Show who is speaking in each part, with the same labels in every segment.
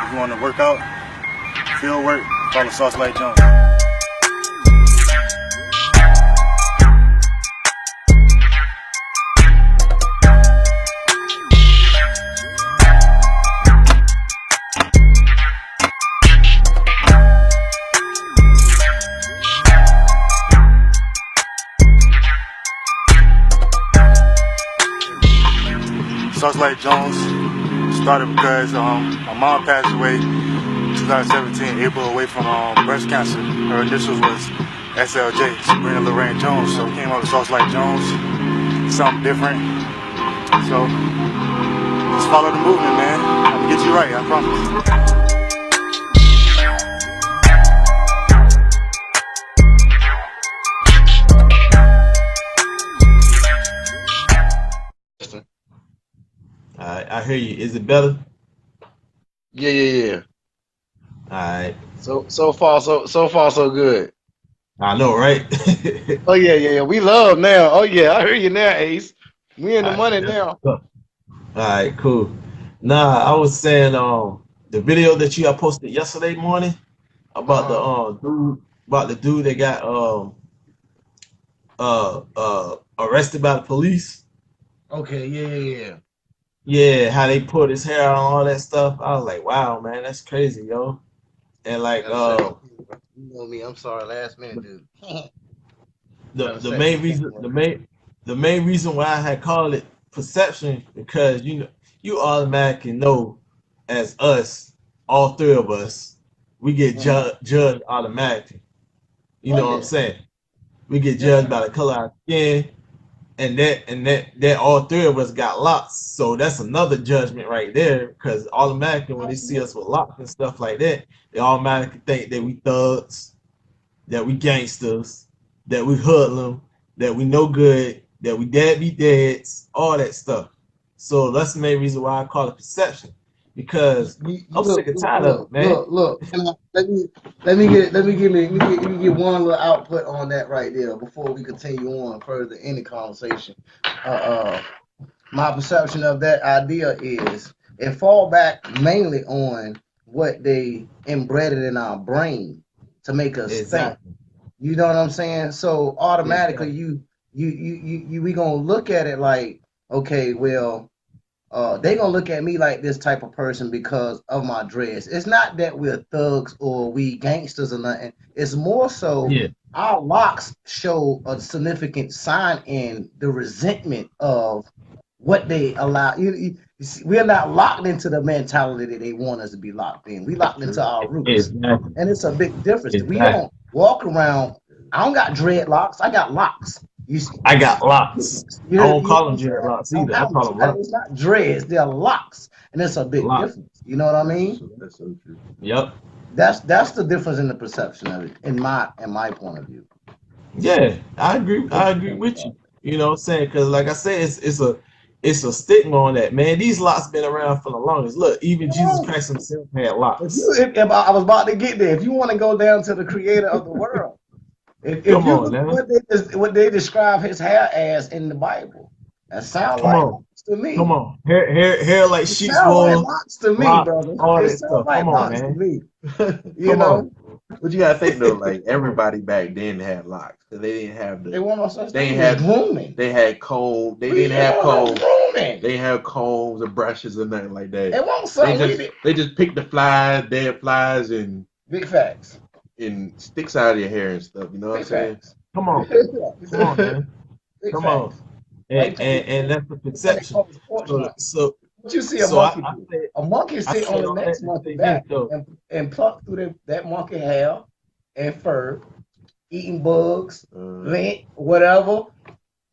Speaker 1: If you want to work out, field work, follow Sauce Light Jones. Sauce Light Jones started because my mom passed away in 2017, April, away from breast cancer. Her initials was SLJ, Sabrina Lorraine Jones. So we came up with Sauce Light Jones, something different. So just follow the movement, man. I'm gonna get you right, I promise.
Speaker 2: I hear you. Is it better?
Speaker 3: Yeah.
Speaker 2: All right.
Speaker 3: So far so good.
Speaker 2: I know, right?
Speaker 3: Oh yeah. We love now. Oh yeah, I hear you now, Ace. We in the money now.
Speaker 2: All right, cool. Nah, I was saying the video that you had posted yesterday morning about the dude that got arrested by the police.
Speaker 3: Okay, yeah.
Speaker 2: Yeah, how they put his hair on, all that stuff. I was like, wow, man, that's crazy, yo. And like,
Speaker 3: you know me, I'm sorry, last minute, dude.
Speaker 2: the main reason why I had called it perception, because you automatically know, as us, all three of us, we get judged automatically. You know what I'm saying? We get judged by the color of our skin. And that all three of us got locks, so that's another judgment right there. Because automatically, when they see us with locks and stuff like that, they automatically think that we thugs, that we gangsters, that we hoodlum, that we no good, that we deadbeat dads, all that stuff. So that's the main reason why I call it perception, because I'm sick and tired of it, man.
Speaker 3: Look. Let me get one little output on that right there before we continue on further in the conversation. My perception of that idea is it fall back mainly on what they embedded in our brain to make us think. You know what I'm saying? So automatically we gonna look at it like, okay, well, they gonna look at me like this type of person because of my dress. It's not that we're thugs or we gangsters or nothing. It's more so our locks show a significant sign in the resentment of what they allow. You see, we're not locked into the mentality that they want us to be locked in. We locked into our roots, and it's a big difference. We don't walk around. I don't got dreadlocks. I got locks.
Speaker 2: I got locks. I don't call them dreadlocks either. I call them locks.
Speaker 3: It's not dreads, they're locks, and it's a big difference. You know what I mean?
Speaker 1: That's so true.
Speaker 2: Yep.
Speaker 3: That's the difference in the perception of it, in my point of view.
Speaker 2: Yeah, I agree with you. You know what I'm saying? Because like I said, it's a stigma on that, man. These locks been around for the longest. Look, even Jesus Christ himself had locks.
Speaker 3: If I was about to get there. If you want to go down to the creator of the world. If you look what they describe his hair as in the Bible, that sounds like locks to me.
Speaker 2: Come on, hair like sheep's wool.
Speaker 3: Like locks to me, brother.
Speaker 2: All that stuff.
Speaker 3: Like
Speaker 2: come on, man.
Speaker 3: To me. you know.
Speaker 4: But you gotta think though, like everybody back then had locks, because they didn't have the.
Speaker 3: They weren't no such thing as grooming.
Speaker 4: They had comb. They didn't have combs. They didn't have combs or brushes or nothing like that.
Speaker 3: It wasn't something.
Speaker 4: They just picked the flies, dead flies, and
Speaker 3: big facts.
Speaker 4: And sticks out of your hair and stuff, you know what I'm saying?
Speaker 2: Come on, man. Come on. And that's the perception. So
Speaker 3: what you see a monkey do? A monkey sit on the next monkey back and pluck through that monkey hair and fur, eating bugs, lint, whatever.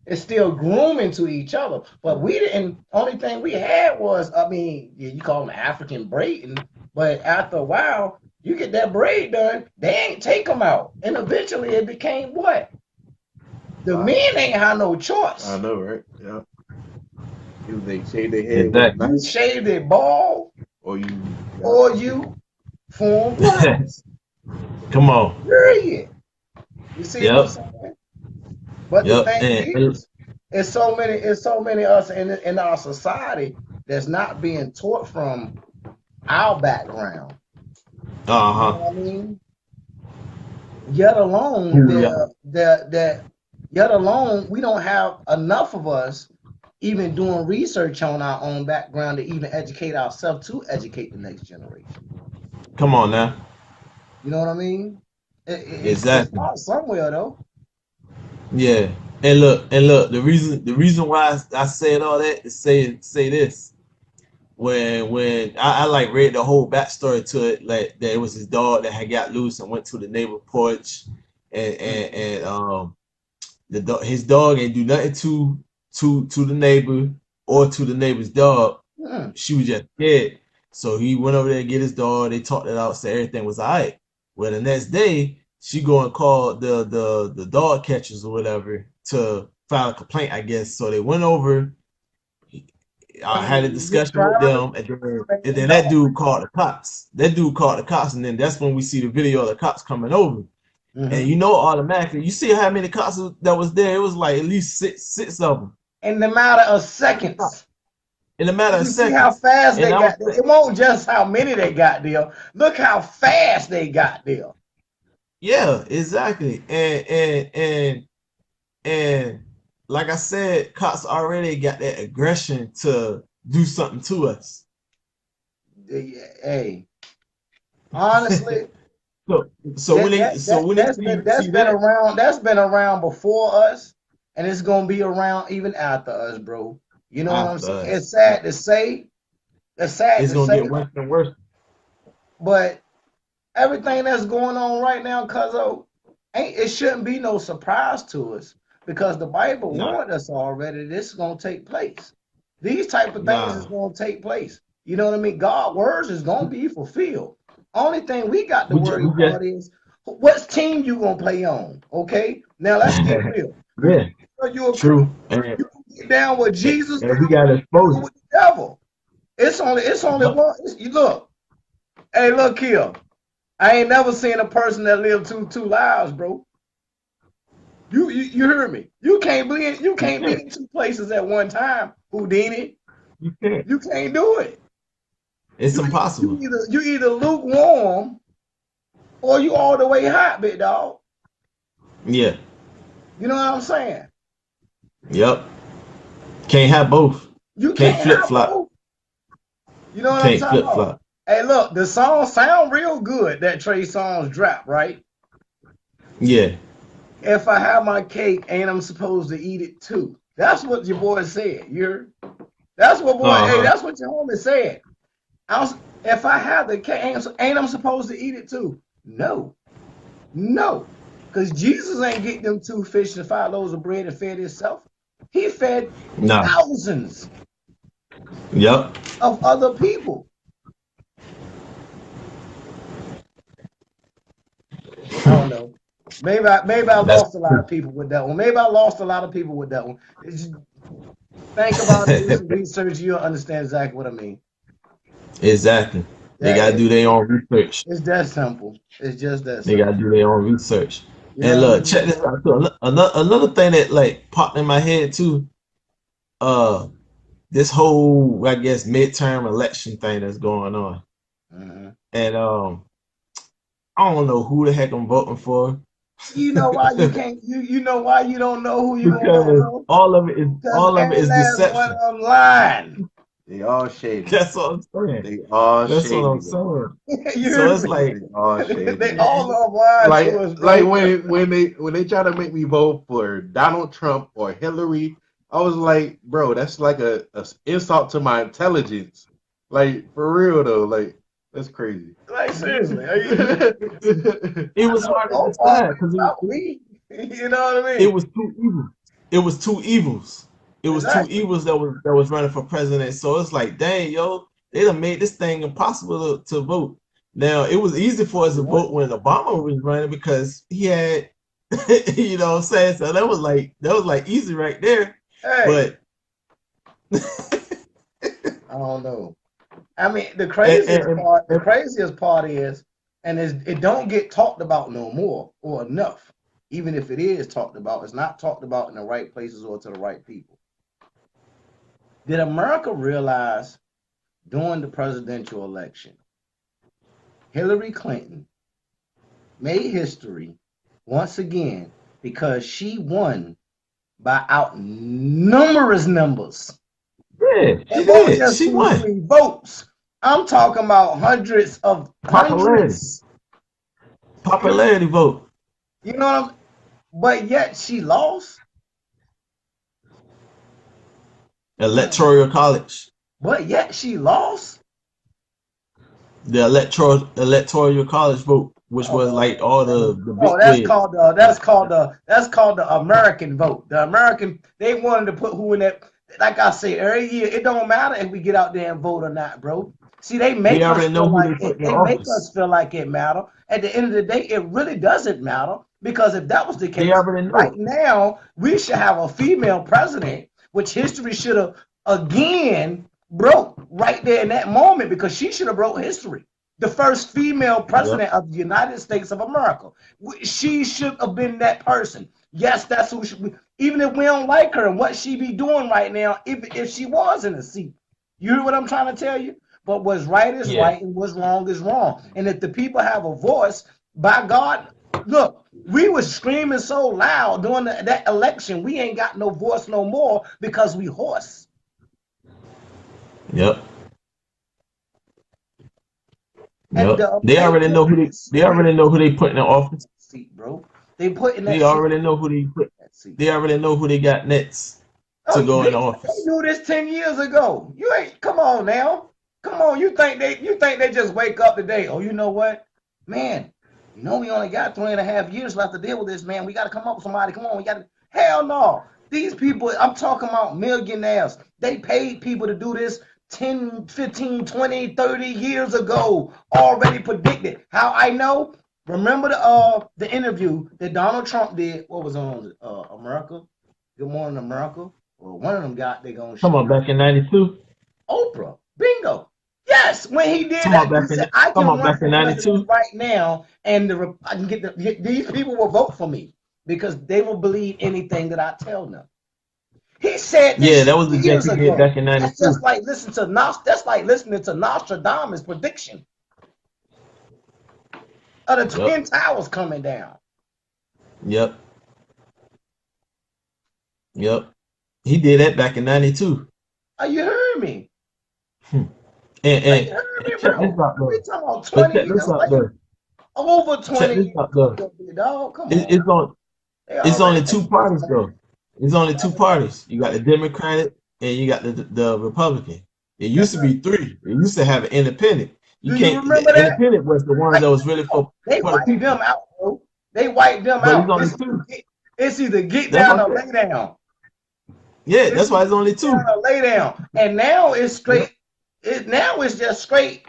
Speaker 3: It's still grooming to each other. But we didn't. Only thing we had was, you call them African braiding, but after a while, you get that braid done, they ain't take them out. And eventually it became what? The men ain't have no choice.
Speaker 4: I know, right? Yeah. They shave their head.
Speaker 2: Exactly.
Speaker 3: You shave their bald,
Speaker 4: or
Speaker 3: you form blacks.
Speaker 2: Come on.
Speaker 3: Period. You see what I'm saying? But the thing is, it's so many us in our society that's not being taught from our background. You
Speaker 2: Uh-huh.
Speaker 3: know what I mean? Yet alone,
Speaker 2: Who we are.
Speaker 3: yet alone, we don't have enough of us even doing research on our own background to even educate ourselves to educate the next generation.
Speaker 2: Come on now.
Speaker 3: You know what I mean? It
Speaker 2: Exactly.
Speaker 3: starts somewhere though.
Speaker 2: Yeah. And look, the reason why I said all that is say this. When I like read the whole backstory to it, like that it was his dog that had got loose and went to the neighbor porch, and his dog ain't do nothing to the neighbor or to the neighbor's dog.
Speaker 3: Mm-hmm.
Speaker 2: She was just scared, so he went over there to get his dog. They talked it out, said everything was all right. Well, the next day she go and call the dog catchers or whatever to file a complaint, I guess. So they went over. I had a
Speaker 3: Just
Speaker 2: discussion with
Speaker 3: trying to
Speaker 2: them, and then that dude called the cops. And then that's when we see the video of the cops coming over. And you know, automatically, you see how many cops that was there. It was like at least six of them
Speaker 3: in the matter of seconds.
Speaker 2: in a matter of
Speaker 3: You see
Speaker 2: seconds.
Speaker 3: how fast they
Speaker 2: And I
Speaker 3: got
Speaker 2: was
Speaker 3: there. It won't just how many they got there. Look how fast they got there.
Speaker 2: yeah, exactly. And like I said, cops already got that aggression to do something to us.
Speaker 3: Hey, honestly,
Speaker 2: So when they see that,
Speaker 3: that's been around before us, and it's gonna be around even after us, bro. You know what I'm
Speaker 2: after
Speaker 3: saying?
Speaker 2: us,
Speaker 3: It's sad to say. It's sad
Speaker 2: it's
Speaker 3: to
Speaker 2: gonna
Speaker 3: say,
Speaker 2: get worse and worse.
Speaker 3: but everything that's going on right now, cuzzo, it shouldn't be no surprise to us because the Bible
Speaker 2: Nah,
Speaker 3: warned us already this is gonna take place. These type of things is
Speaker 2: nah.
Speaker 3: gonna take place. You know what I mean? God's words is gonna be fulfilled. Only thing we got to worry
Speaker 2: We just
Speaker 3: about is what team you gonna play on. Okay, now let's get real.
Speaker 2: yeah,
Speaker 3: You
Speaker 2: true. And,
Speaker 3: you get down with Jesus,
Speaker 2: and we got
Speaker 3: or
Speaker 2: exposed.
Speaker 3: with the devil. It's only
Speaker 2: Yep.
Speaker 3: one. You look, hey, look here. I ain't never seen a person that lived two lives, bro. You hear me? You can't be in two places at one time, Houdini.
Speaker 2: You can't.
Speaker 3: You can't do it.
Speaker 2: It's impossible.
Speaker 3: You either lukewarm or you all the way hot, big dog.
Speaker 2: Yeah.
Speaker 3: You know what I'm saying?
Speaker 2: Yep. Can't have both.
Speaker 3: You
Speaker 2: Can't
Speaker 3: can't
Speaker 2: flip
Speaker 3: have
Speaker 2: flop.
Speaker 3: both. You know what I'm
Speaker 2: Can't
Speaker 3: talking
Speaker 2: flip
Speaker 3: about?
Speaker 2: flop.
Speaker 3: Hey, look, the song sound real good. That Trey Songz drop, right?
Speaker 2: Yeah.
Speaker 3: If I have my cake, ain't I'm supposed to eat it too? That's what your boy said. That's what boy. Hey,
Speaker 2: Uh-huh.
Speaker 3: that's what your homie said. If I have the cake, ain't I'm supposed to eat it too? No, because Jesus ain't get them 2 fish and 5 loaves of bread and fed himself. He fed
Speaker 2: No.
Speaker 3: thousands
Speaker 2: Yep.
Speaker 3: of other people. I don't know. Maybe I
Speaker 2: That's
Speaker 3: lost a lot of people with that one. Maybe I lost a lot of people with that one. Think about it, do some research, you'll understand exactly what I mean.
Speaker 2: exactly. They
Speaker 3: Yeah,
Speaker 2: gotta do their own research.
Speaker 3: it's that simple. It's just that
Speaker 2: They gotta
Speaker 3: simple.
Speaker 2: do their own research.
Speaker 3: You know
Speaker 2: And
Speaker 3: what I
Speaker 2: look, check
Speaker 3: mean?
Speaker 2: this out too. Another thing that like popped in my head too. Uh, this whole I guess midterm election thing that's going on,
Speaker 3: Mm-hmm.
Speaker 2: and I don't know who the heck I'm voting for.
Speaker 3: You know why you can't? You know why you don't know who you gonna vote
Speaker 2: Because
Speaker 3: for?
Speaker 2: all of it is
Speaker 3: Because every last one
Speaker 2: deception.
Speaker 3: of them lying.
Speaker 4: They all shady.
Speaker 2: That's what I'm saying.
Speaker 4: They all
Speaker 2: That's what
Speaker 4: shady,
Speaker 2: I'm
Speaker 4: bro.
Speaker 2: saying.
Speaker 3: You
Speaker 2: So
Speaker 3: heard
Speaker 2: it's
Speaker 3: me?
Speaker 2: like,
Speaker 4: They all shady,
Speaker 3: They
Speaker 4: bro.
Speaker 3: all of them lying to us,
Speaker 4: Like
Speaker 3: bro.
Speaker 4: when they try to make me vote for Donald Trump or Hillary, I was like, bro, that's like a insult to my intelligence. Like for real though, like that's crazy.
Speaker 3: Like seriously,
Speaker 2: it was hard to
Speaker 3: don't argue
Speaker 2: decide because
Speaker 3: about me. You know what I
Speaker 2: it
Speaker 3: mean?
Speaker 2: was two evils. It was two evils. It was two
Speaker 3: Exactly.
Speaker 2: evils that was running for president. So it's like, dang, yo, they done made this thing impossible to vote. Now it was easy for us to
Speaker 3: Yeah.
Speaker 2: vote when Obama was running because he had, you know what I'm saying? So that was like easy right there.
Speaker 3: Hey,
Speaker 2: But
Speaker 3: I don't know. I mean,
Speaker 2: and, and,
Speaker 3: the craziest part is, and it don't get talked about no more or enough. Even if it is talked about, it's not talked about in the right places or to the right people. Did America realize during the presidential election. Hillary Clinton made history once again because she won by numerous numbers.
Speaker 2: Yeah, she
Speaker 3: It wasn't
Speaker 2: did.
Speaker 3: just
Speaker 2: She
Speaker 3: 2 or
Speaker 2: won.
Speaker 3: 3 votes. I'm talking about hundreds.
Speaker 2: Popularity. Popularity vote.
Speaker 3: You know what I'm? But yet she lost.
Speaker 2: Electoral college.
Speaker 3: But yet she lost.
Speaker 2: The electoral college vote, which was like all the big
Speaker 3: That's
Speaker 2: players.
Speaker 3: called the American vote. The American, they wanted to put who in that. Like I say, every year, it don't matter if we get out there and vote or not, bro. See, they make us
Speaker 2: already know
Speaker 3: feel
Speaker 2: who
Speaker 3: like
Speaker 2: they put in
Speaker 3: they make
Speaker 2: office.
Speaker 3: us feel like it matter. At the end of the day, it really doesn't matter, because if that was the case,
Speaker 2: They already know.
Speaker 3: right now we should have a female president, which history should have again broke right there in that moment, because she should have broke history. The first female president of the United States of America. She should have been that person. Yes, that's who should be. Even if we don't like her and what she be doing right now, if she was in a seat. You hear what I'm trying to tell you? But what's right is right and what's wrong is wrong. And if the people have a voice, by God, look, we was screaming so loud during that election, we ain't got no voice no more because we hoarse.
Speaker 2: Yep. Yep. They already know who they already know who they put in the office.
Speaker 3: Seat, bro. They put in that
Speaker 2: They already know who they put. They already know who they got next to go in the office.
Speaker 3: They knew this 10 years ago. You ain't, come on now. Come on. You think they just wake up today? Oh, you know what? Man, you know we only got 3.5 years left to deal with this, man. We gotta come up with somebody. Come on, we gotta. Hell no. These people, I'm talking about millionaires. They paid people to do this 10, 15, 20, 30 years ago. Already predicted. How I know? Remember the interview that Donald Trump did? What was on America? Good Morning America. Well, one of them got they gonna
Speaker 2: come on back in '92.
Speaker 3: Oprah. Bingo. Yes, when he did
Speaker 2: Come
Speaker 3: that,
Speaker 2: on back
Speaker 3: he
Speaker 2: in
Speaker 3: said, I can run
Speaker 2: back
Speaker 3: for
Speaker 2: in
Speaker 3: president
Speaker 2: '92.
Speaker 3: right now, and I can these people will vote for me because they will believe anything that I tell them. He said this
Speaker 2: that was the
Speaker 3: years
Speaker 2: jet he did
Speaker 3: ago.
Speaker 2: back in
Speaker 3: That's
Speaker 2: '92.
Speaker 3: just like listening to Nostradamus' prediction of the Twin Towers coming down.
Speaker 2: Yep. He did that back in '92.
Speaker 3: Are you heard me?
Speaker 2: And
Speaker 3: You heard me,
Speaker 2: check this
Speaker 3: bro.
Speaker 2: out though.
Speaker 3: We talking about
Speaker 2: But
Speaker 3: 20
Speaker 2: check
Speaker 3: years
Speaker 2: this out
Speaker 3: later.
Speaker 2: though.
Speaker 3: Over 20
Speaker 2: Check this
Speaker 3: years
Speaker 2: out though.
Speaker 3: later, dog. Come
Speaker 2: It's
Speaker 3: on.
Speaker 2: It's only two parties though. It's only two parties. You got the Democratic and you got the Republican. It used to be three. It used to have an independent.
Speaker 3: Do you remember
Speaker 2: the
Speaker 3: that?
Speaker 2: independent was the ones that was really for
Speaker 3: They wiped them out, bro. They wiped them
Speaker 2: but
Speaker 3: out.
Speaker 2: it's only two.
Speaker 3: It's either get down or lay down.
Speaker 2: Yeah, that's why it's only two.
Speaker 3: Down or lay down. And now it's straight. Now it's just straight.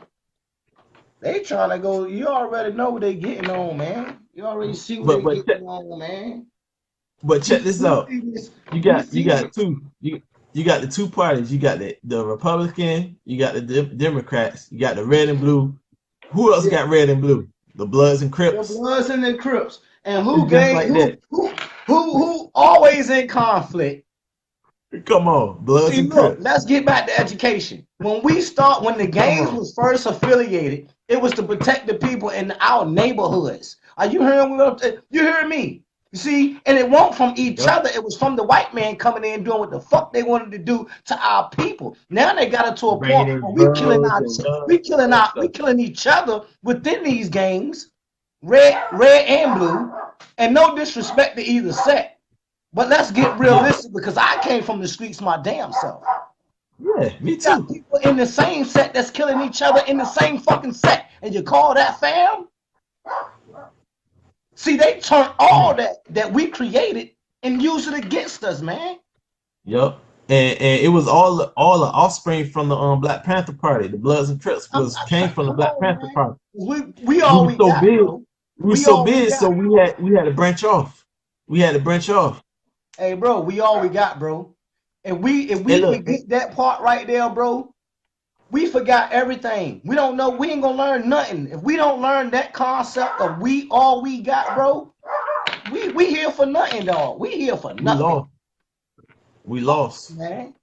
Speaker 3: They trying to go. You already know what they getting on, man. You already see what they getting on, man.
Speaker 2: But check this out. You got two. You got the two parties. You got the Republican. You got the Democrats. You got the red and blue. Who else got red and blue? The Bloods and Crips.
Speaker 3: The Bloods and the Crips. And who always in conflict?
Speaker 2: Come on, Bloods and Crips.
Speaker 3: Let's get back to education. When the gangs was first affiliated, it was to protect the people in our neighborhoods. Are you hearing me? You hear me? You see, and it wasn't from each other. It was from the white man coming in doing what the fuck they wanted to do to our people. Now they got it to a point where we killing each other within these gangs, red and blue, and no disrespect to either set. But let's get realistic, because I came from the streets my damn self.
Speaker 2: Yeah, me too.
Speaker 3: Got people in the same set that's killing each other in the same fucking set, and you call that fam? See, they turn all that we created and use it against us, man.
Speaker 2: Yep. And it was all the offspring from the Black Panther Party. The Bloods and Crips came from the Black Panther Party.
Speaker 3: We all we got,
Speaker 2: big.
Speaker 3: Bro.
Speaker 2: We were so big, so we had to branch off.
Speaker 3: Hey, bro, we all we got, bro. If we get that part right there, bro, we forgot everything. We don't know. We ain't gonna learn nothing. If we don't learn that concept of we all we got, bro, we here for nothing, dog. We here for nothing.
Speaker 2: We lost.
Speaker 3: Man.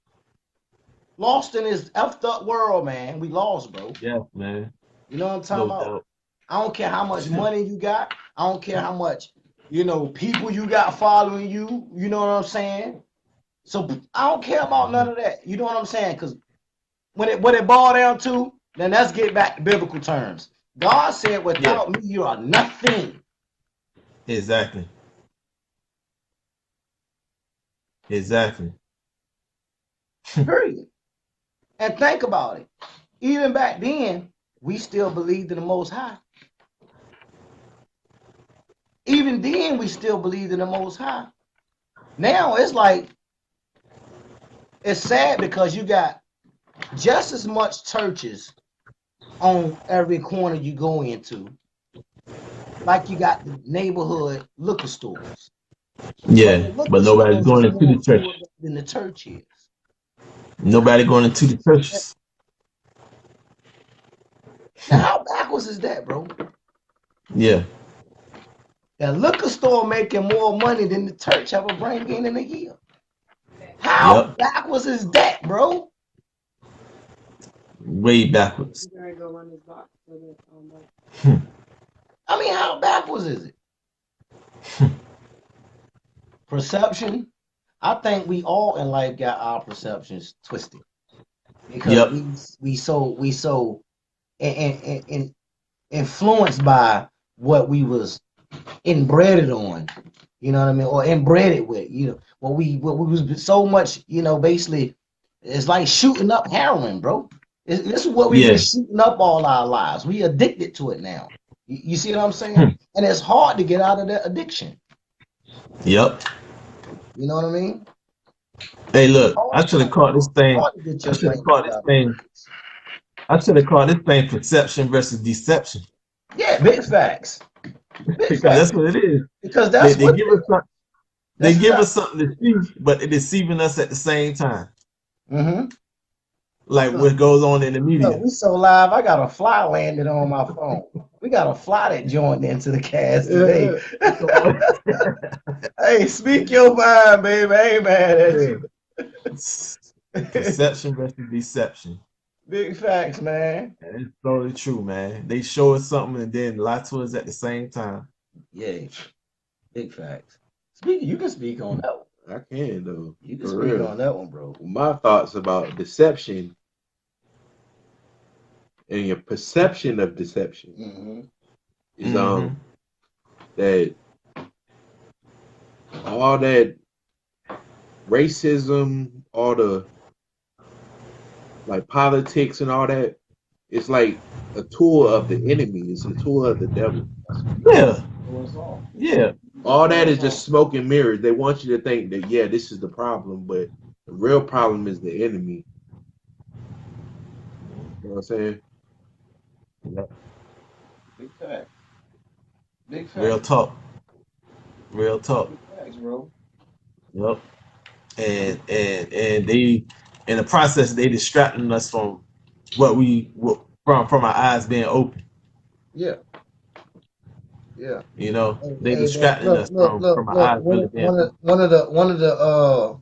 Speaker 3: Lost in this effed up world, man. We lost, bro.
Speaker 2: Yeah, man.
Speaker 3: You know what I'm talking
Speaker 2: No
Speaker 3: about?
Speaker 2: doubt.
Speaker 3: I don't care how much money you got. I don't care how much, people you got following you. You know what I'm saying? So I don't care about none of that. You know what I'm saying? Because when it boiled down to, then let's get back to biblical terms. God said,
Speaker 2: Yeah,
Speaker 3: without me, you are nothing.
Speaker 2: exactly. Exactly.
Speaker 3: Period. And think about it. Even back then, we still believed in the Most High. Even then, we still believed in the Most High. Now it's like, it's sad because you got just as much churches on every corner you go into, like you got the neighborhood liquor stores. But
Speaker 2: Yeah,
Speaker 3: the
Speaker 2: but
Speaker 3: liquor
Speaker 2: nobody's
Speaker 3: stores is
Speaker 2: going into
Speaker 3: more
Speaker 2: the church.
Speaker 3: full than the church is.
Speaker 2: Nobody going into the churches.
Speaker 3: Now, how backwards is that, bro?
Speaker 2: Yeah.
Speaker 3: The liquor store making more money than the church ever bring in a year. How
Speaker 2: Yep.
Speaker 3: backwards is that, bro?
Speaker 2: Way backwards.
Speaker 3: I mean, how backwards is it? Perception. I think we all in life got our perceptions twisted because
Speaker 2: Yep.
Speaker 3: we so influenced by what we was inbred on, you know what I mean, or inbred with, what we was so much, basically, it's like shooting up heroin, bro. This is what we've been
Speaker 2: Yeah.
Speaker 3: shooting up all our lives. We addicted to it now. You see what I'm saying?
Speaker 2: Hmm.
Speaker 3: And it's hard to get out of that addiction.
Speaker 2: Yep.
Speaker 3: You know what I mean?
Speaker 2: Hey, look, I
Speaker 3: Hard,
Speaker 2: should have caught this thing.
Speaker 3: hard to get
Speaker 2: I
Speaker 3: your
Speaker 2: should have
Speaker 3: brain
Speaker 2: caught this
Speaker 3: out of
Speaker 2: thing.
Speaker 3: it.
Speaker 2: I should have called this thing perception versus deception.
Speaker 3: Yeah, big facts. Big
Speaker 2: Because
Speaker 3: facts.
Speaker 2: that's what it is.
Speaker 3: Because
Speaker 2: They,
Speaker 3: that's
Speaker 2: they
Speaker 3: what
Speaker 2: give us something. They
Speaker 3: that's
Speaker 2: give
Speaker 3: exactly.
Speaker 2: us something to see, but they're deceiving us at the same time.
Speaker 3: Mm-hmm.
Speaker 2: Like what goes on in the
Speaker 3: Look,
Speaker 2: media.
Speaker 3: we so live. I got a fly landed on my phone. We got a fly that joined into the cast today. Hey, speak your mind, baby. I ain't mad at you.
Speaker 2: Perception versus deception.
Speaker 3: Big facts, man.
Speaker 2: And it's totally true, man. They show us something and then lie to us at the same time.
Speaker 3: Yeah, big facts. You can speak on that one.
Speaker 4: I can though.
Speaker 3: You can
Speaker 4: For
Speaker 3: speak
Speaker 4: real.
Speaker 3: on that one, bro.
Speaker 4: My thoughts about deception and your perception of deception
Speaker 3: Mm-hmm.
Speaker 4: is
Speaker 2: Mhm.
Speaker 4: that all that racism, all the like politics and all that, it's like a tool of the enemy. It's a tool of the devil.
Speaker 2: Yeah. Yeah.
Speaker 4: All that is just smoke and mirrors. They want you to think that yeah, this is the problem, but the real problem is the enemy. You know what I'm saying?
Speaker 3: Big facts. Big facts.
Speaker 2: Real talk. Real talk.
Speaker 3: Big facts, bro.
Speaker 2: Yep. And they, in the process, they distracting us from from our eyes being open.
Speaker 3: Yeah. Yeah.
Speaker 2: You know, they
Speaker 3: Hey, man,
Speaker 2: distracting us from our eyes really being open.
Speaker 3: one of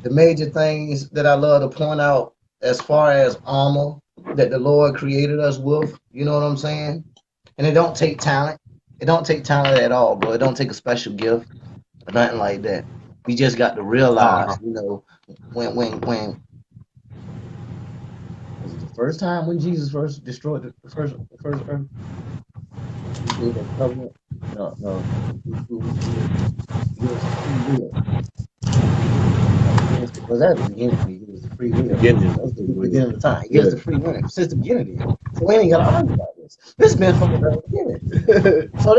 Speaker 3: the major things that I love to point out as far as armor that the Lord created us with, you know what I'm saying? And it don't take talent. It don't take talent at all, bro. It don't take a special gift or nothing like that. We just got to realize, when was it the first time when Jesus first destroyed the first earth? He made a covenant. No. He gives free will. Was that the beginning? He gives the free will.
Speaker 4: Beginning.
Speaker 3: That's the beginning of the time. He
Speaker 4: Yeah.
Speaker 3: gives the free will since the beginning. Then. So we ain't got to argue about this. This been from the very beginning. So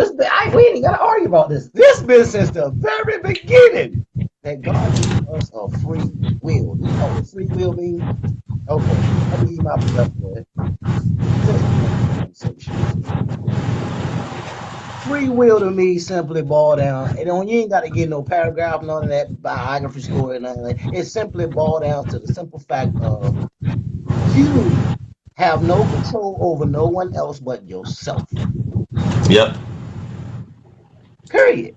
Speaker 3: we ain't got to argue about this. This been since the very beginning that God gave us a free will. You know what free will means? Okay, let me give my perspective. Free will to me simply boil down. You ain't got to get no paragraph, none of that biography story, nothing like that. It simply boil down to the simple fact of you have no control over no one else but yourself.
Speaker 2: Yep.
Speaker 3: Period.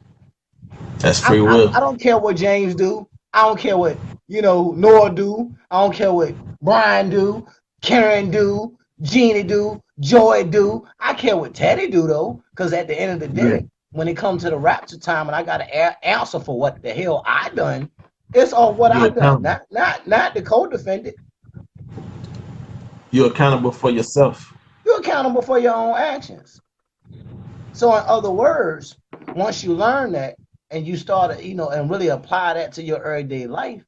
Speaker 2: That's free will.
Speaker 3: I don't care what James do. I don't care what you know, Noah do. I don't care what Brian do, Karen do, Jeannie do, Joy do. I care what Teddy do though, because at the end of the
Speaker 2: Yeah.
Speaker 3: day, when it comes to the rapture time and I got to answer for what the hell I done, it's all what
Speaker 2: You're
Speaker 3: I done,
Speaker 2: accountable.
Speaker 3: not the co-defendant.
Speaker 2: You're accountable for yourself.
Speaker 3: You're accountable for your own actions. So in other words, once you learn that and you start to, you know, and really apply that to your everyday life,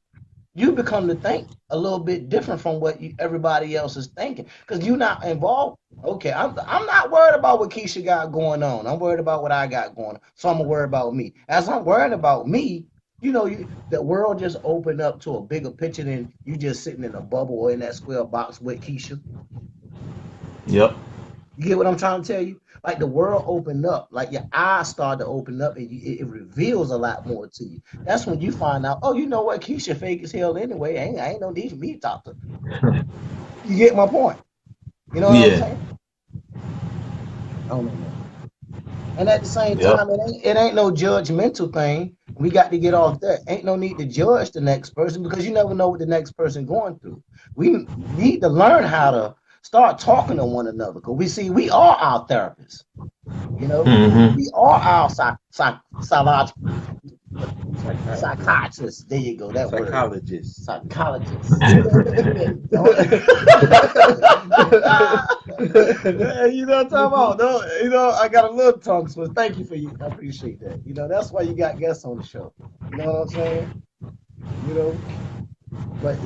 Speaker 3: you become to think a little bit different from what everybody else is thinking because you're not involved. Okay, I'm not worried about what Keisha got going on. I'm worried about what I got going on. So I'm gonna worry about me. As I'm worrying about me, you know, the world just opened up to a bigger picture than you just sitting in a bubble or in that square box with Keisha.
Speaker 2: Yep.
Speaker 3: You get what I'm trying to tell you? Like the world opened up, like your eyes start to open up, and it reveals a lot more to you. That's when you find out, oh, you know what, Keisha fake as hell anyway. Ain't no need for me to talk to her. You get my point? You know what I'm
Speaker 2: Yeah.
Speaker 3: saying? I don't know, man. And at the same
Speaker 2: Yep.
Speaker 3: time, it ain't no judgmental thing. We got to get off that. Ain't no need to judge the next person because you never know what the next person going through. We need to learn how to start talking to one another because we are our therapists. You know,
Speaker 2: Mm-hmm.
Speaker 3: we are our
Speaker 4: Psychiatrist.
Speaker 3: psychiatrists. There you go, that word.
Speaker 4: Psychologist.
Speaker 3: Psychologists. There you go. You know what I'm talking about? No, you know, I got a little tongue twist. Thank you for you. I appreciate that. You know, that's why you got guests on the show. You know what I'm saying? You know, but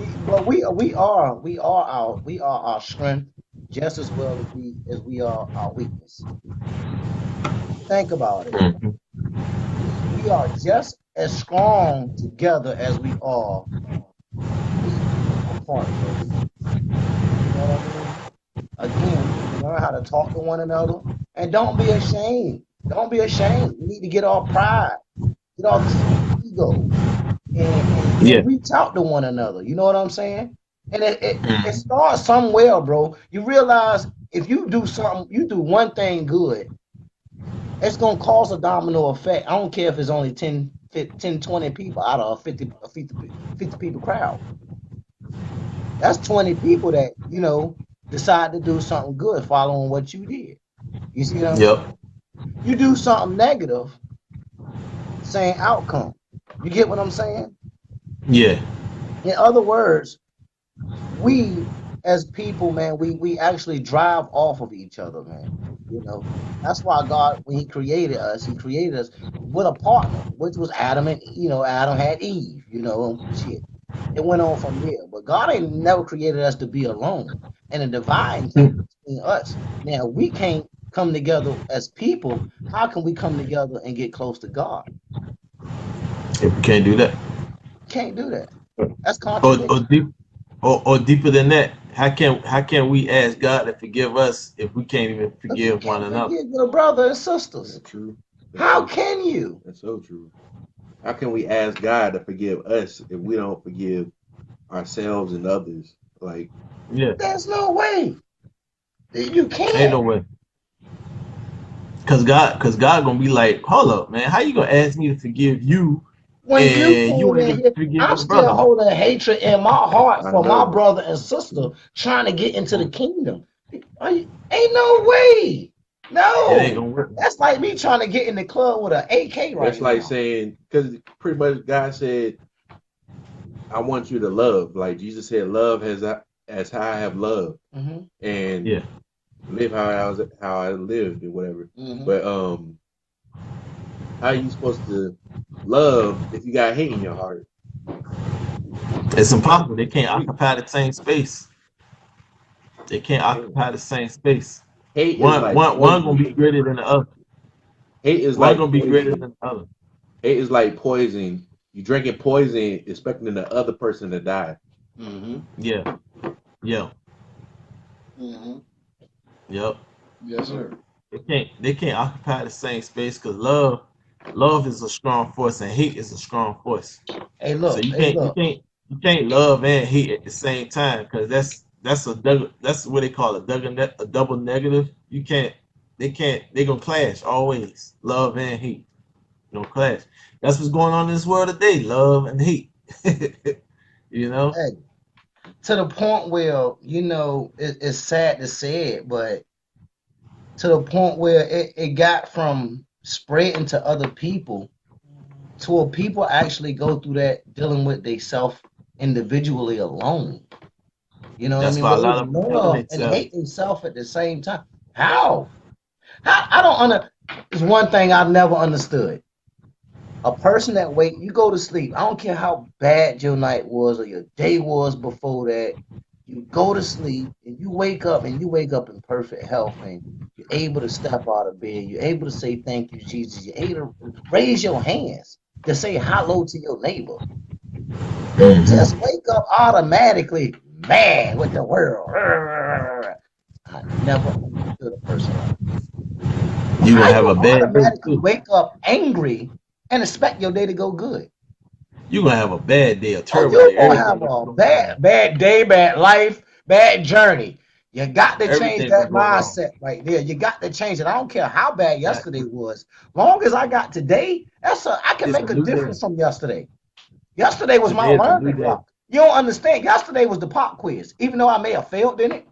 Speaker 3: we are our strength just as well as we are our weakness. Think about it.
Speaker 2: Mm-hmm.
Speaker 3: We are just as strong together as we are weak apart, bro. You know what I mean? Again, we need to learn how to talk to one another and don't be ashamed. Don't be ashamed. We need to get our pride, get all this ego,
Speaker 2: Yeah.
Speaker 3: and reach out to one another. You know what I'm saying? And it
Speaker 2: Mm-hmm.
Speaker 3: starts somewhere, bro. You realize if you do something, you do one thing good, it's going to cause a domino effect. I don't care if it's only 20 people out of a 50 people crowd. That's 20 people that, you know, decide to do something good following what you did. You see what I'm
Speaker 2: Yep.
Speaker 3: saying? You do something negative, same outcome. You get what I'm saying?
Speaker 2: Yeah.
Speaker 3: In other words, we as people, man, we actually drive off of each other, man. You know, that's why God, when He created us with a partner, which was Adam and Adam had Eve. You know, shit. It went on from there. But God ain't never created us to be alone. And the divine came between us. Now we can't come together as people. How can we come together and get close to God?
Speaker 2: If we can't do that,
Speaker 3: Can't do that. That's
Speaker 2: or
Speaker 3: contradiction.
Speaker 2: deep, or deeper than that, how can we ask God to forgive us if we can't even
Speaker 3: If you
Speaker 2: forgive one
Speaker 3: can't
Speaker 2: another?
Speaker 3: forgive your brother and
Speaker 4: That's
Speaker 3: sisters,
Speaker 4: true. That's
Speaker 3: how
Speaker 4: so true.
Speaker 3: can you?
Speaker 4: That's so true. How can we ask God to forgive us if we don't forgive ourselves and others? Like,
Speaker 2: Yeah.
Speaker 3: There's no way. You
Speaker 2: Ain't
Speaker 3: can't.
Speaker 2: no way. Cause God gonna be like, hold up, man, how you gonna ask me to forgive you
Speaker 3: When you
Speaker 2: and you
Speaker 3: came
Speaker 2: ain't
Speaker 3: in
Speaker 2: gonna
Speaker 3: here,
Speaker 2: forgive
Speaker 3: I'm
Speaker 2: your
Speaker 3: still
Speaker 2: brother?
Speaker 3: holding hatred in my heart
Speaker 4: I
Speaker 3: for my
Speaker 4: know.
Speaker 3: brother and sister trying to get into the kingdom. Ain't no way.
Speaker 2: It ain't
Speaker 3: No.
Speaker 2: gonna work.
Speaker 3: That's like me trying to get in the club with an AK
Speaker 4: That's
Speaker 3: right
Speaker 4: like
Speaker 3: now.
Speaker 4: saying, because pretty much God said, I want you to love. Like Jesus said, love as how I have loved,
Speaker 3: Hmm.
Speaker 4: and
Speaker 2: Yeah.
Speaker 4: live how I lived or whatever.
Speaker 3: Hmm.
Speaker 4: But how are you supposed to love if you got hate in your heart?
Speaker 2: It's impossible. They can't
Speaker 4: Hate,
Speaker 2: occupy the same space. They can't
Speaker 4: man.
Speaker 2: occupy the same space.
Speaker 4: Hate is
Speaker 2: One
Speaker 4: like
Speaker 2: one one gonna
Speaker 4: poison.
Speaker 2: be greater than the other.
Speaker 4: Hate is
Speaker 2: One
Speaker 4: like
Speaker 2: gonna be greater
Speaker 4: poison.
Speaker 2: than the other.
Speaker 4: Hate is like poison. You drinking poison, expecting the other person to die.
Speaker 3: Hmm.
Speaker 2: Yeah. Yeah.
Speaker 3: Hmm.
Speaker 2: Yep.
Speaker 3: Yes, sir.
Speaker 2: They can't occupy the same space because love is a strong force and hate is a strong force.
Speaker 3: Hey,
Speaker 2: So
Speaker 3: look.
Speaker 2: you
Speaker 3: Hey,
Speaker 2: can't you
Speaker 3: look.
Speaker 2: can't you can't love and hate at the same time because that's what they call a double negative. You can't they gonna clash always. Love and hate. No clash. That's what's going on in this world today. Love and hate. You know?
Speaker 3: Hey, to the point where, it's sad to say it, but to the point where it got from spreading to other people to where people actually go through that dealing with themselves individually alone. You know what I
Speaker 2: That's
Speaker 3: mean?
Speaker 2: why a
Speaker 3: Where
Speaker 2: lot
Speaker 3: they
Speaker 2: of them killing
Speaker 3: love and
Speaker 2: themselves.
Speaker 3: hate themselves at the same time. How? I don't under. It's one thing I've never understood. A person that you go to sleep. I don't care how bad your night was or your day was before that. You go to sleep and you wake up in perfect health and you're able to step out of bed. You're able to say thank you, Jesus. You're able to raise your hands to say hello to your neighbor. You just wake up automatically mad with the world. I never understood a person like
Speaker 2: You
Speaker 3: how
Speaker 2: gonna have
Speaker 3: you
Speaker 2: a bad day
Speaker 3: automatically
Speaker 2: too.
Speaker 3: wake up angry and expect your day to go good.
Speaker 2: You gonna have a bad day, a
Speaker 3: Oh,
Speaker 2: terrible
Speaker 3: you're
Speaker 2: day.
Speaker 3: gonna have
Speaker 2: Everything
Speaker 3: a
Speaker 2: gonna go wrong.
Speaker 3: bad day, bad life, bad journey. You got to change
Speaker 2: Everything gonna
Speaker 3: that
Speaker 2: go wrong.
Speaker 3: mindset right there. You got to change it. I don't care how bad
Speaker 2: Got
Speaker 3: yesterday
Speaker 2: to.
Speaker 3: was. Long as I got today, I can
Speaker 2: It's a
Speaker 3: make a
Speaker 2: new day.
Speaker 3: difference from yesterday. Yesterday was my
Speaker 2: Today is a new
Speaker 3: learning
Speaker 2: day.
Speaker 3: block. You don't understand. Yesterday was the pop quiz. Even though I may have failed in it,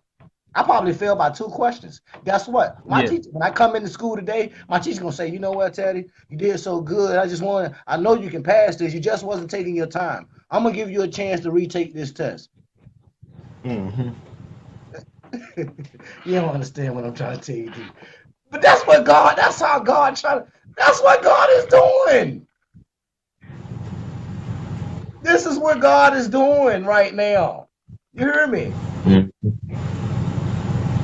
Speaker 3: I probably failed by 2 questions. Guess what? My
Speaker 2: Yeah.
Speaker 3: teacher, when I come into school today, my teacher's gonna say, you know what, Teddy, you did so good. I know you can pass this. You just wasn't taking your time. I'm gonna give you a chance to retake this test.
Speaker 2: Mm-hmm.
Speaker 3: You don't understand what I'm trying to tell you, dude. But that's what that's what God is doing. This is what God is doing right now. You hear me?
Speaker 2: Mm-hmm.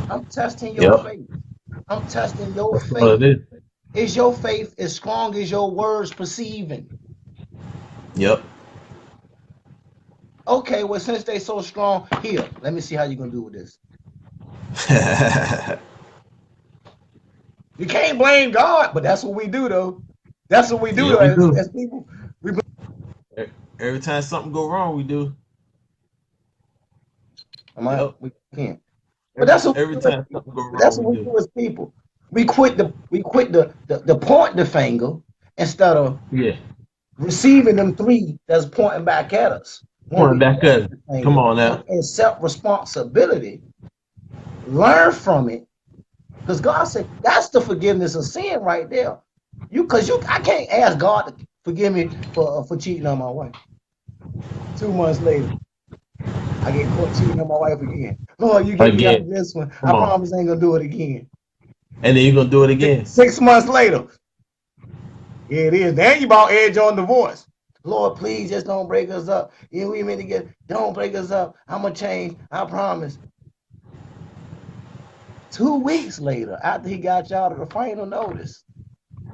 Speaker 3: I'm testing your
Speaker 2: Yep.
Speaker 3: faith. I'm testing your
Speaker 2: That's all it
Speaker 3: faith.
Speaker 2: is.
Speaker 3: Is your faith as strong as your words perceiving?
Speaker 2: Yep.
Speaker 3: Okay, well, since they so strong, here, let me see how you're gonna do with this. You can't blame God, but that's what we do, though. That's what we do,
Speaker 2: Yeah,
Speaker 3: though,
Speaker 2: we do.
Speaker 3: as people. We
Speaker 2: Every time something go wrong, we do.
Speaker 3: blame,
Speaker 2: Yep.
Speaker 3: we can't. But that's what we
Speaker 2: Every
Speaker 3: do as
Speaker 2: time something
Speaker 3: people.
Speaker 2: go
Speaker 3: That's
Speaker 2: wrong, we
Speaker 3: what we
Speaker 2: do.
Speaker 3: do as people. We quit the point the finger instead of
Speaker 2: Yeah.
Speaker 3: receiving them three that's pointing back at us. When
Speaker 2: Point
Speaker 3: we
Speaker 2: back
Speaker 3: point
Speaker 2: up.
Speaker 3: the
Speaker 2: Come
Speaker 3: finger
Speaker 2: on
Speaker 3: and
Speaker 2: now.
Speaker 3: accept responsibility, learn from it. Because God said that's the forgiveness of sin right there. I can't ask God to forgive me for cheating on my wife. 2 months later, I get caught cheating on my wife again. Lord, you get me out
Speaker 2: Again.
Speaker 3: of this one. I
Speaker 2: Come on.
Speaker 3: promise I ain't gonna do it again.
Speaker 2: And then you're gonna do it again.
Speaker 3: 6 months later, here it is. Now you about edge on divorce. Lord, please just don't break us up. We meant to get. Don't break us up. I'm gonna change. I promise. 2 weeks later, after he got y'all to the final notice,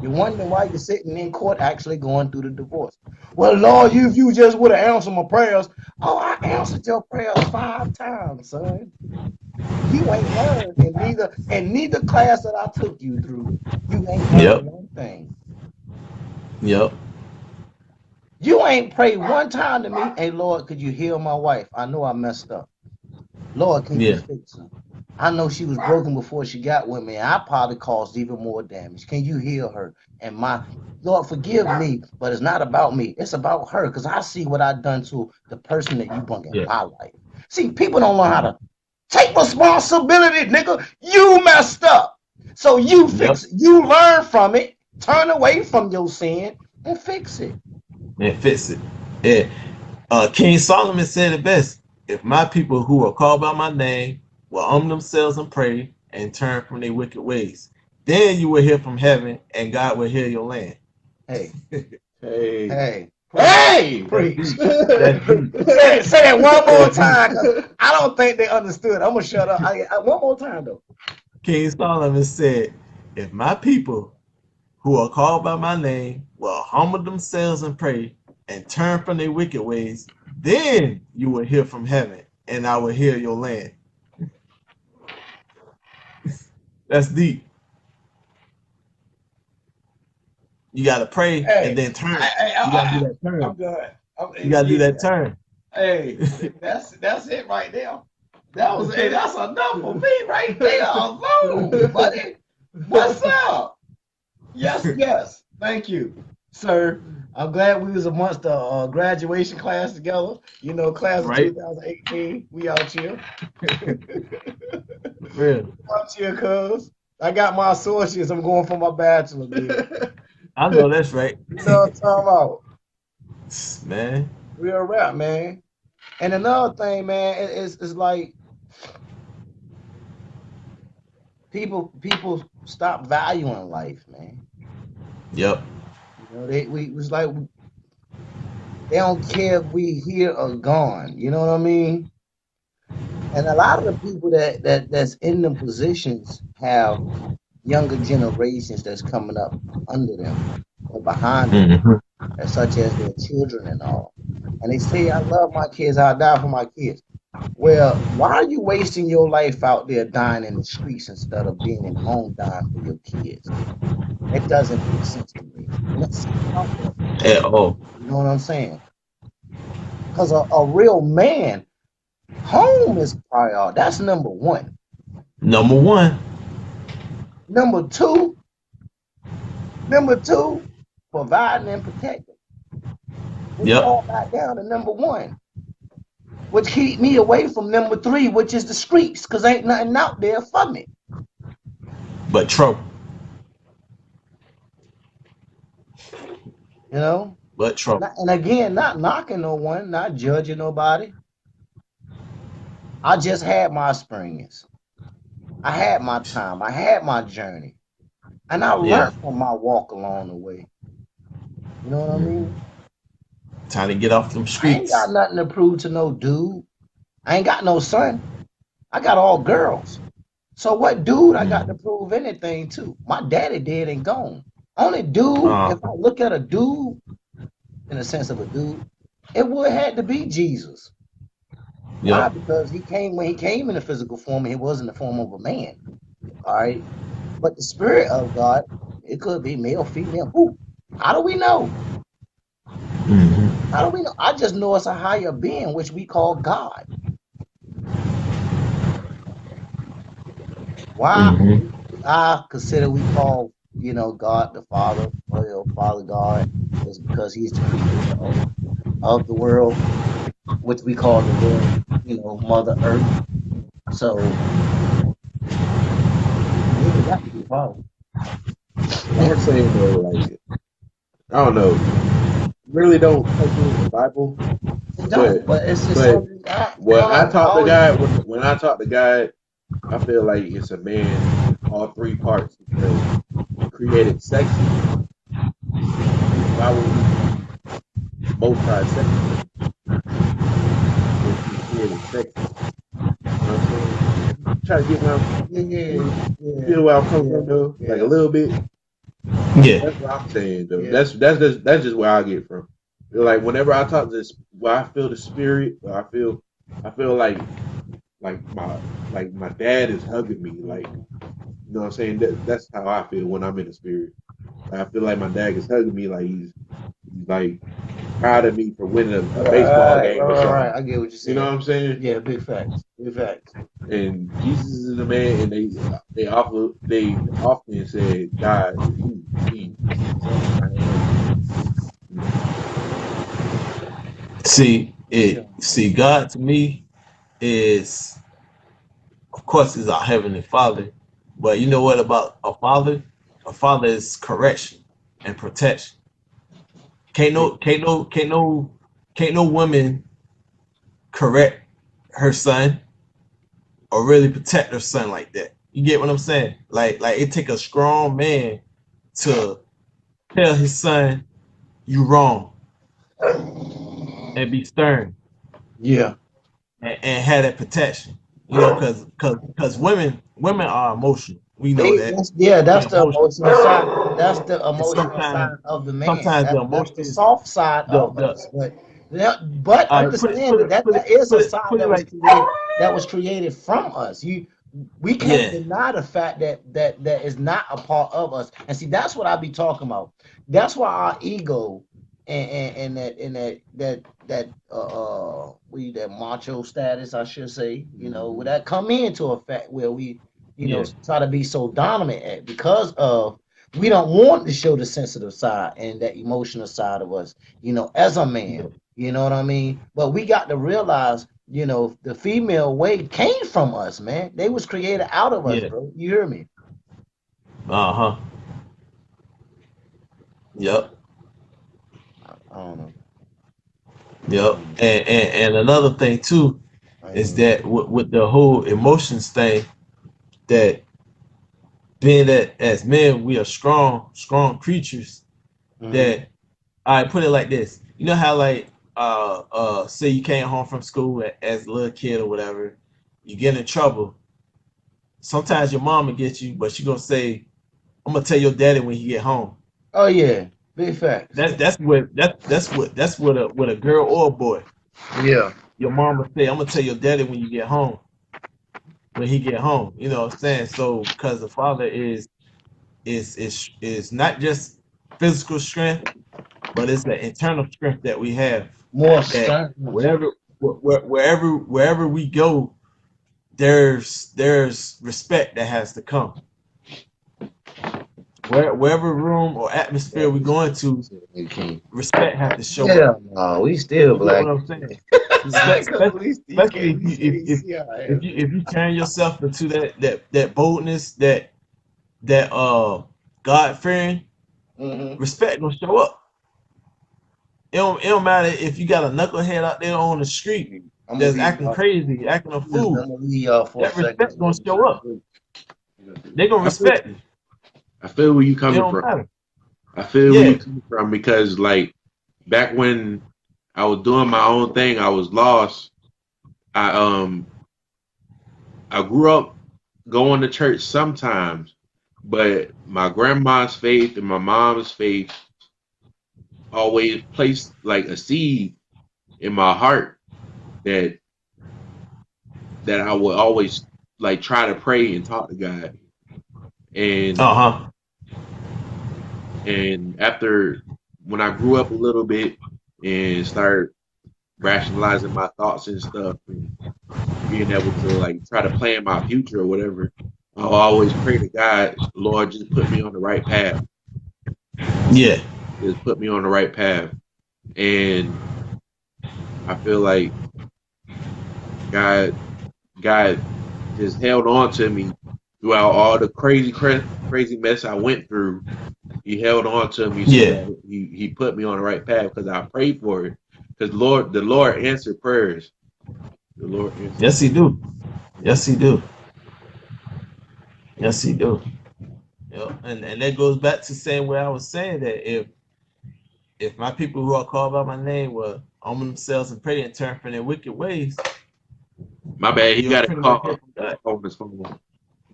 Speaker 3: you're wondering why you're sitting in court actually going through the divorce. Well, Lord, if you just would have answered my prayers. Oh, I answered your prayers 5 times, son. You ain't learned in neither class that I took you through. You ain't learned
Speaker 2: Yep.
Speaker 3: one thing.
Speaker 2: Yep.
Speaker 3: You ain't prayed one time to me. Hey, Lord, could you heal my wife? I know I messed up. Lord, can you
Speaker 2: Yeah.
Speaker 3: fix her? I know she was broken before she got with me. I probably caused even more damage. Can you heal her? And my Lord, forgive me, but it's not about me. It's about her because I see what I've done to the person that you brought in
Speaker 2: Yeah.
Speaker 3: my life. See, people don't learn how to take responsibility, nigga. You messed up. So you
Speaker 2: Yep.
Speaker 3: fix it. You learn from it, turn away from your sin, and fix it.
Speaker 2: And fix it. Yeah. King Solomon said it best. If my people who are called by my name will humble themselves and pray and turn from their wicked ways, then you will hear from heaven and God will heal your land.
Speaker 3: Hey,
Speaker 4: Hey,
Speaker 3: hey, preach,
Speaker 4: hey.
Speaker 2: That's
Speaker 3: preach.
Speaker 2: deep. That's deep.
Speaker 3: Say it one more
Speaker 2: That's deep.
Speaker 3: time, because I don't think they understood. I'm gonna shut up. One more time though.
Speaker 2: King Solomon said, if my people who are called by my name will humble themselves and pray and turn from their wicked ways, then you will hear from heaven and I will heal your land. That's deep. You got to pray and
Speaker 3: Hey,
Speaker 2: then turn. You got to do
Speaker 3: I,
Speaker 2: that
Speaker 3: I'm
Speaker 2: turn.
Speaker 3: done.
Speaker 2: You got to do
Speaker 3: Yeah.
Speaker 2: that turn.
Speaker 3: Hey, that's it right there. That's enough for me right there alone, buddy. What's up? Yes, yes. Thank you. Sir, I'm glad we was amongst the graduation class together. You know, class of
Speaker 2: Right?
Speaker 3: 2018. We out here.
Speaker 2: Real.
Speaker 3: Out here, cuz. I got my associates. I'm going for my bachelor, man.
Speaker 2: I know that's right.
Speaker 3: You know what I'm talking about?
Speaker 2: Man.
Speaker 3: Real rap, man. And another thing, man, it's like people stop valuing life, man.
Speaker 2: Yep.
Speaker 3: You know, we was like they don't care if we here or gone. You know what I mean? And a lot of the people that's in the positions have younger generations that's coming up under them or behind them,
Speaker 2: Hmm.
Speaker 3: such as their children and all. And they say, I love my kids, I'll die for my kids. Well, why are you wasting your life out there dying in the streets instead of being in home dying for your kids? It doesn't make sense to me. And it's out there.
Speaker 2: At all.
Speaker 3: You know what I'm saying? Because a real man, home is priority. That's number one.
Speaker 2: Number one.
Speaker 3: Number two, number two, providing and protecting, which
Speaker 2: Yep.
Speaker 3: fall back down to number one, which keep me away from number three, which is the streets, because ain't nothing out there for me.
Speaker 2: But trouble.
Speaker 3: You know?
Speaker 2: But trouble.
Speaker 3: And again, not knocking no one, not judging nobody. I just had my experience. I had my time. I had my journey. And I
Speaker 2: Yeah.
Speaker 3: learned from my walk along the way. You know what I mean?
Speaker 2: Time to get off them
Speaker 3: I ain't
Speaker 2: streets.
Speaker 3: got nothing to prove to no dude. I ain't got no son. I got all girls. So what dude I got to prove anything to? My daddy dead and gone. Only dude, if I look at a dude in the sense of a dude, it would have to be Jesus. Why?
Speaker 2: Yep.
Speaker 3: Because he came when he came in the physical form, he was in the form of a man. All right. But the spirit of God, it could be male, female. Who? How do we know?
Speaker 2: Hmm.
Speaker 3: How do we know? I just know it's a higher being, which we call God. Why
Speaker 2: Hmm.
Speaker 3: I consider we call, God the Father, or Father God, is because he's the creator of the world, which we call the world, Mother Earth. So yeah, it got to be Father.
Speaker 4: I'm saying though, like I don't know, really don't take me in the Bible,
Speaker 3: It don't,
Speaker 4: but
Speaker 3: but it's just
Speaker 4: but
Speaker 3: something I,
Speaker 4: when I
Speaker 3: I
Speaker 4: talk to
Speaker 3: always
Speaker 4: God, when I talk to God, I feel like it's a man in all three parts because he created sexy. Why would we be multi-sexual if he created sexy? You know what I'm saying? You try to get where
Speaker 3: yeah,
Speaker 4: you
Speaker 3: yeah,
Speaker 4: feel where I'm coming
Speaker 3: yeah,
Speaker 4: from though, like a
Speaker 3: yeah,
Speaker 4: little bit.
Speaker 2: Yeah.
Speaker 4: That's what I'm saying though.
Speaker 3: yeah.
Speaker 4: That's just where I get from. Like whenever I talk to this, where I feel the spirit, where I feel like my dad is hugging me, like you know what I'm saying. That's how I feel when I'm in the spirit. I feel like my dad is hugging me, like he's like proud of me for winning a baseball
Speaker 3: Right,
Speaker 4: game
Speaker 3: right,
Speaker 4: or
Speaker 3: right, right.
Speaker 4: something.
Speaker 3: I get what you're
Speaker 4: You know
Speaker 3: saying.
Speaker 4: what I'm saying?
Speaker 3: Yeah, big facts, big facts.
Speaker 4: And Jesus is a man, and they often said God is he. So I am.
Speaker 3: Yeah,
Speaker 2: See, God to me is, of course, is our heavenly Father. But you know what about a father? A father is correction and protection. Can't no woman correct her son or really protect her son like that. You get what I'm saying? Like it take a strong man to tell his son you wrong and be stern
Speaker 3: yeah.
Speaker 2: and have that protection. You know, because women are emotional. We know that.
Speaker 3: That's
Speaker 2: They're
Speaker 3: the
Speaker 2: emotional.
Speaker 3: emotional side. That's the
Speaker 2: And
Speaker 3: emotional side of the man.
Speaker 2: sometimes the
Speaker 3: That's the
Speaker 2: emotions
Speaker 3: soft side of
Speaker 2: the
Speaker 3: us. But
Speaker 2: all right,
Speaker 3: understand that is a side
Speaker 2: put it
Speaker 3: that was
Speaker 2: like
Speaker 3: created from us. We can't
Speaker 2: yeah.
Speaker 3: deny the fact that is not a part of us. And see, that's what I be talking about. That's why our ego and we that macho status, I should say, would that come into effect where we,
Speaker 2: Yeah.
Speaker 3: try to be so dominant at because of we don't want to show the sensitive side and that emotional side of us, as a man. You know what I mean? But we got to realize, the female way came from us, man. They was created out of us,
Speaker 2: Yeah.
Speaker 3: bro. You hear me?
Speaker 2: Uh-huh. Yep.
Speaker 3: I don't know.
Speaker 2: Yep. And another thing too is that with the whole emotions thing, that being that as men we are strong creatures, that I put it like this. You know how like say you came home from school as a little kid or whatever, you get in trouble. Sometimes your mom will get you, but she gonna say, I'm gonna tell your daddy when he get home.
Speaker 3: Oh yeah, big facts.
Speaker 2: That's what a girl or a boy.
Speaker 3: Yeah.
Speaker 2: Your mom will say, I'm gonna tell your daddy when you get home. When he get home. You know what I'm saying? So because the father is not just physical strength, but it's the internal strength that we have.
Speaker 3: More
Speaker 2: That
Speaker 3: strength.
Speaker 2: wherever we go, there's respect that has to come. Wherever room or atmosphere we go into, respect has to show
Speaker 3: Yeah,
Speaker 2: up.
Speaker 3: no, we still
Speaker 2: You get
Speaker 3: black.
Speaker 2: what I'm saying? Especially if you turn yourself into that boldness, that God fearing, respect gonna show up. It don't matter if you got a knucklehead out there on the street that's acting crazy, acting a fool. That respect gonna show up. They gonna respect you.
Speaker 4: I feel where you
Speaker 2: It
Speaker 4: coming
Speaker 2: don't
Speaker 4: from.
Speaker 2: matter.
Speaker 4: I feel where
Speaker 2: Yeah.
Speaker 4: you coming from because like back when I was doing my own thing, I was lost. I grew up going to church sometimes, but my grandma's faith and my mom's faith always placed like a seed in my heart that I would always like try to pray and talk to God. And
Speaker 2: Uh-huh.
Speaker 4: and after when I grew up a little bit and started rationalizing my thoughts and stuff and being able to like try to plan my future or whatever, I'll always pray to God, Lord, just put me on the right path.
Speaker 2: Yeah.
Speaker 4: Just put me on the right path. And I feel like God just held on to me throughout all the crazy mess I went through. He held on to me so
Speaker 2: Yeah.
Speaker 4: that he put me on the right path because I prayed for it. Because the Lord answered prayers. The Lord answered.
Speaker 2: Yes, he do. Yes, he do. Yes, he do. Yep. And that goes back to saying where I was saying that if my people who are called by my name will humble themselves and pray and turn from their wicked ways,
Speaker 4: My bad. He
Speaker 2: you'll
Speaker 4: got a
Speaker 2: pretty much hear
Speaker 4: call
Speaker 2: from God.
Speaker 4: on his phone.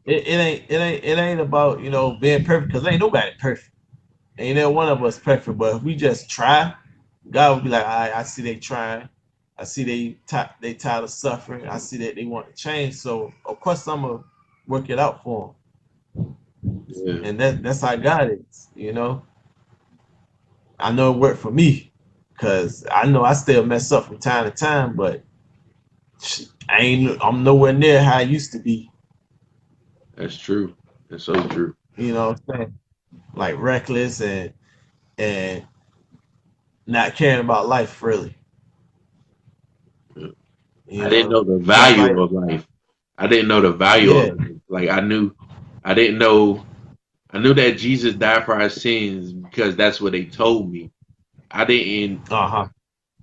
Speaker 2: It ain't about being perfect, because ain't nobody perfect. Ain't there one of us perfect. But if we just try, God will be like, all right, I see they trying. I see they tired of suffering. I see that they want to change. So of course I'm gonna work it out for them.
Speaker 4: Yeah,
Speaker 2: And that's how God is. I know it worked for me, because I know I still mess up from time to time, but I'm nowhere near how I used to be.
Speaker 4: that's true. That's so true.
Speaker 2: You know what I'm saying? Like reckless and not caring about life really.
Speaker 4: Yeah.
Speaker 2: You
Speaker 4: I didn't
Speaker 2: know,
Speaker 4: know the
Speaker 2: just like,
Speaker 4: value of life. I didn't know the value
Speaker 2: yeah,
Speaker 4: of life. Like I didn't know. I knew that Jesus died for our sins because that's what they told me. I didn't.
Speaker 2: uh-huh,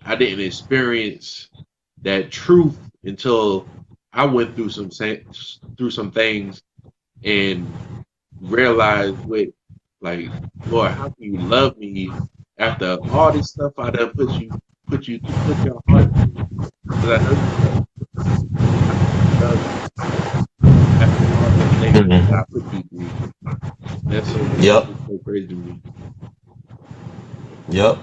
Speaker 4: I didn't experience that truth until I went through some things and realized with like, Lord, how can you love me after all this stuff I done put your heart through? Because I know you love me. How can you love me after all those things that I
Speaker 2: mm-hmm.
Speaker 4: put you through? That's
Speaker 2: Yep,
Speaker 4: just so crazy to me.
Speaker 2: yep.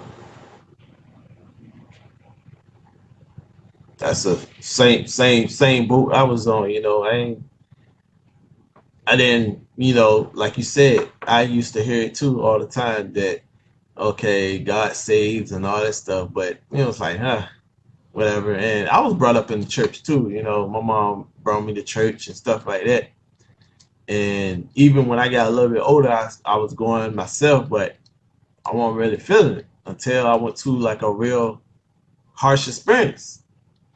Speaker 2: That's the same boat I was on. I didn't, like you said, I used to hear it too all the time that, okay, God saves and all that stuff, but it's like, whatever. And I was brought up in the church too. My mom brought me to church and stuff like that. And even when I got a little bit older, I was going myself, but I wasn't really feeling it until I went to like a real harsh experience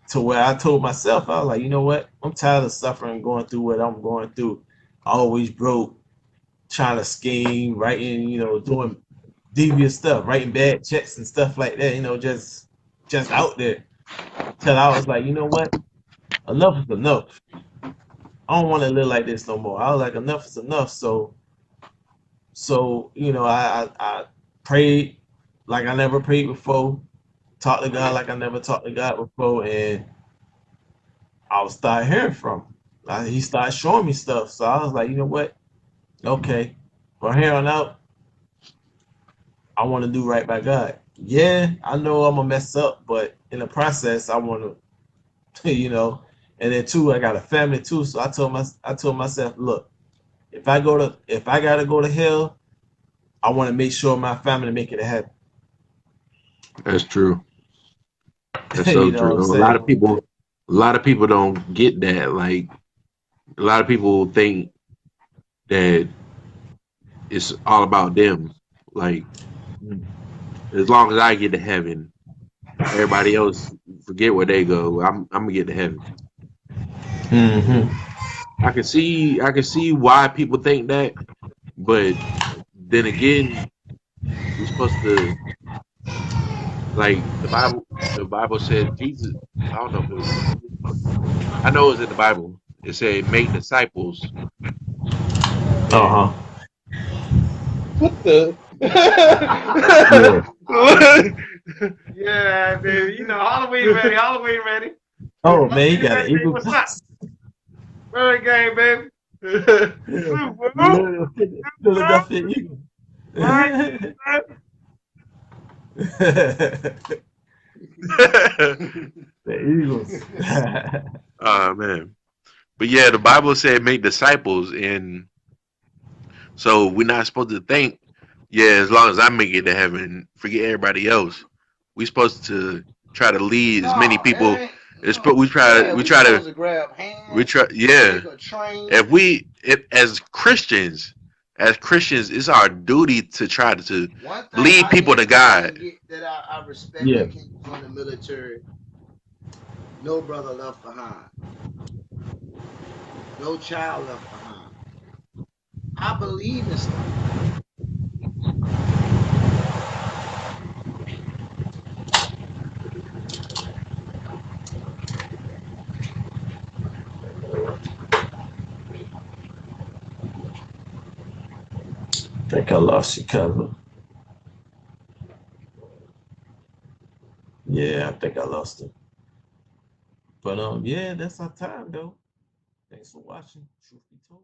Speaker 2: to where I told myself, I was like, you know what? I'm tired of suffering, going through what I'm going through. Always broke, trying to scheme, writing, doing devious stuff, writing bad checks and stuff like that, just out there. Till I was like, you know what? Enough is enough. I don't want to live like this no more. I was like, enough is enough. So I prayed like I never prayed before, talked to God like I never talked to God before, and I was start hearing from him. He started showing me stuff. So I was like, you know what? Okay, from here on out, I want to do right by God. Yeah, I know I'm gonna mess up, but in the process, I want to, And then too, I got a family too, so I told myself, look, if I gotta go to hell, I want to make sure my family make it to heaven.
Speaker 4: That's true. That's so
Speaker 2: You know what
Speaker 4: true.
Speaker 2: I'm
Speaker 4: A lot of people don't get that. Like a lot of people think that it's all about them. Like
Speaker 2: saying?
Speaker 4: as long as I get to heaven, everybody else forget where they go. I'm gonna get to heaven.
Speaker 2: Mm-hmm.
Speaker 4: I can see why people think that, but then again, we're supposed to like the Bible said Jesus, I don't know if it was Jesus. I know it was in the Bible. It said make disciples and
Speaker 2: Uh-huh.
Speaker 4: what the
Speaker 2: Yeah.
Speaker 4: yeah, baby. You know, Halloween ready, Halloween ready.
Speaker 2: Oh man, he
Speaker 4: Halloween
Speaker 2: got an
Speaker 4: ready, baby.
Speaker 2: eagle.
Speaker 4: What's up? Bird game, baby.
Speaker 2: Yeah.
Speaker 4: Super Bowl.
Speaker 2: Little Philadelphia Eagle.
Speaker 4: Right?
Speaker 2: The Eagles.
Speaker 4: Oh man. But yeah, the Bible said make disciples, and so we're not supposed to think, yeah, as long as I make it to heaven, forget everybody else. We're supposed to try to lead as many
Speaker 3: No,
Speaker 4: people.
Speaker 3: that ain't.
Speaker 4: It's,
Speaker 3: No. Yeah,
Speaker 4: we
Speaker 3: we
Speaker 4: try to
Speaker 3: supposed to grab
Speaker 4: we
Speaker 3: hands,
Speaker 4: try yeah.
Speaker 3: take a train.
Speaker 4: If we if, as Christians, it's our duty to try to
Speaker 3: One thing
Speaker 4: lead
Speaker 3: I
Speaker 4: people to
Speaker 3: didn't I didn't
Speaker 4: God.
Speaker 3: get that I respect
Speaker 2: Yeah.
Speaker 3: that came from the military. No brother left behind. No child left behind. I believe in stuff like that.
Speaker 2: I think I lost Chicago. Yeah, I think I lost it. But yeah, that's our time though. Thanks for watching. Truth be told.